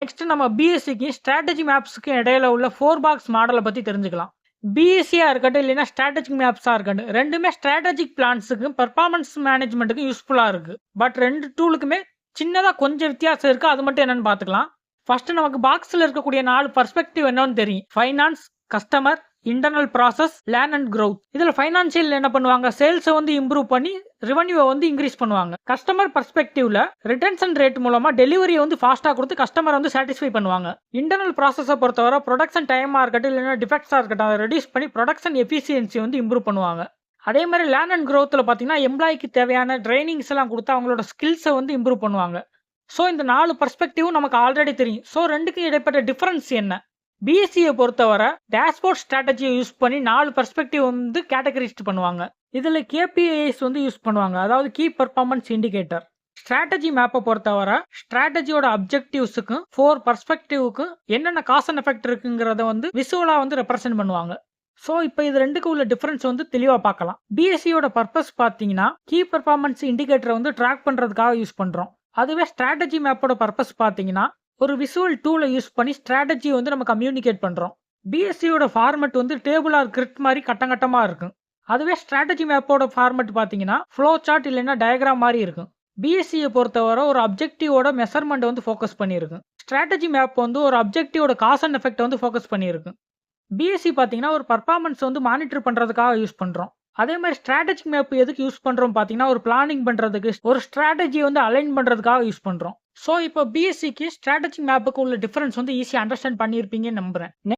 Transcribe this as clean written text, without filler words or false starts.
Next நம்ம பிஎஸ்சிக்கு strategy மேப்ஸ்க்கு இடையில உள்ள 4 பாக்ஸ் மாடலை பத்தி தெரிஞ்சுக்கலாம். பிஎஸ்சியா இருக்கட்டும் இல்லைன்னா ஸ்ட்ராட்டஜிக் மேப்ஸா இருக்கட்டும், ரெண்டுமே ஸ்ட்ராட்டஜிக் பிளான்ஸுக்கு பெர்ஃபார்மன்ஸ் மேனேஜ்மெண்ட்டுக்கு யூஸ்ஃபுல்லா இருக்கு. பட் 2 டூலுக்குமே சின்னதா கொஞ்சம் வித்தியாசம் இருக்கு. அது மட்டும் என்னன்னு பார்த்துக்கலாம். ஃபர்ஸ்ட் நமக்கு பாக்ஸ்ல இருக்கக்கூடிய 4 பெர்ஸ்பெக்டிவ் என்னன்னு தெரியும். Finance, customer, internal process, learn and growth. இதுல ஃபைனான்சியல் என்ன பண்ணுவாங்க, சேல்ஸை வந்து இம்ப்ரூவ் பண்ணி ரெவன்யூவை வந்து இன்க்ரீஸ் பண்ணுவாங்க. கஸ்டமர் பர்ஸ்பெக்டிவ்ல ரிட்டன்ஷன் ரேட் மூலமா டெலிவரியை வந்து ஃபாஸ்டா கொடுத்து கஸ்டமர் வந்து சாட்டிஸ்ஃபை பண்ணுவாங்க. இன்டர்னல் ப்ராசஸை பொறுத்தவரை ப்ரொடக்ஷன் டைமா இருக்கட்டும் இல்லைன்னா டிஃபெக்ட்ஸா இருக்கட்டும், அதை ரெடியூஸ் பண்ணி ப்ரொடக்ஷன் எஃபிஷியன்சி வந்து இம்ப்ரூவ் பண்ணுவாங்க. அதே மாதிரி லேர்ன் அண்ட் growthல பார்த்தீங்கன்னா எம்ப்ளாய்க்கு தேவையான ட்ரைனிங்ஸ் எல்லாம் கொடுத்து அவங்களோட ஸ்கில்ஸை வந்து இம்ப்ரூவ் பண்ணுவாங்க. ஸோ இந்த 4 பெர்ஸ்பெக்டிவ் நமக்கு ஆல்ரெடி தெரியும். ஸோ ரெண்டுக்கும் இடைப்பட்ட டிஃபரன்ஸ் என்ன? பிஎஸ்சியை பொறுத்தவரை டேஷ்போர்ட் ஸ்ட்ராட்டஜியை யூஸ் பண்ணி 4 பெர்ஸ்பெக்டிவ் வந்து கேட்டகரைஸ்ட் பண்ணுவாங்க. இதில் கேபிஐஸ் வந்து யூஸ் பண்ணுவாங்க, அதாவது கீ பெர்ஃபார்மன்ஸ் இண்டிகேட்டர். ஸ்ட்ராட்டஜி மேப்பை பொறுத்தவரை ஸ்ட்ராட்டஜியோட அப்ஜெக்டிவ்ஸுக்கும் 4 பெர்ஸ்பெக்டிவ்க்கும் என்னென்ன காஸ் அண்ட் எஃபெக்ட் இருக்குங்கிறத வந்து விசுவலாக வந்து ரெப்ரசென்ட் பண்ணுவாங்க. ஸோ இப்போ இது ரெண்டுக்கும் உள்ள டிஃபரன்ஸ் வந்து தெளிவாக பார்க்கலாம். பிஎஸ்சியோட பர்பஸ் பார்த்தீங்கன்னா கீ பெர்ஃபார்மன்ஸ் இண்டிகேட்டரை வந்து ட்ராக் பண்ணுறதுக்காக யூஸ் பண்ணுறோம். அதுவே ஸ்ட்ராட்டஜி மேப்போட பர்பஸ் பார்த்தீங்கன்னா ஒரு விசுவல் டூலை யூஸ் பண்ணி ஸ்ட்ராட்டஜியை வந்து நம்ம கம்யூனிகேட் பண்ணுறோம். பிஎஸ்சியோட ஃபார்மெட் வந்து டேபிள் ஆர் கிரிட் மாதிரி கட்டங்கட்டமாக இருக்கும். அதுவே ஸ்ட்ராட்டஜி மேப்போட ஃபார்மெட் பார்த்தீங்கன்னா ஃப்ளோ சார்ட் இல்லைன்னா டயக்ராம் மாதிரி இருக்கும். பிஎஸ்சியை பொறுத்தவரை ஒரு அப்ஜெக்டிவோட மெஷர்மெண்ட் வந்து ஃபோக்கஸ் பண்ணியிருக்கும். ஸ்ட்ராட்டஜி மேப் வந்து ஒரு அப்ஜெக்டிவோட காஸ் அண்ட் எஃபெக்ட் வந்து ஃபோக்கஸ் பண்ணியிருக்கும். பிஎஸ்சி பார்த்தீங்கன்னா ஒரு பர்ஃபார்மன்ஸ் வந்து மானிட்டர் பண்ணுறதுக்காக யூஸ் பண்ணுறோம். அதே மாதிரி ஸ்ட்ராட்டஜிக் மேப் எதுக்கு யூஸ் பண்ணுறோம் பார்த்தீங்கன்னா ஒரு பிளானிங் பண்ணுறதுக்கு, ஒரு ஸ்ட்ராட்டஜி வந்து அலைன் பண்ணுறதுக்காக யூஸ் பண்ணுறோம். ஸோ இப்போ பிஎஸ்சிக்கு ஸ்ட்ராட்டஜிக் மேப்புக்கு உள்ள டிஃபரன்ஸ் வந்து ஈஸியாக அண்டர்ஸ்டாண்ட் பண்ணியிருப்பீங்கன்னு நம்புறேன்.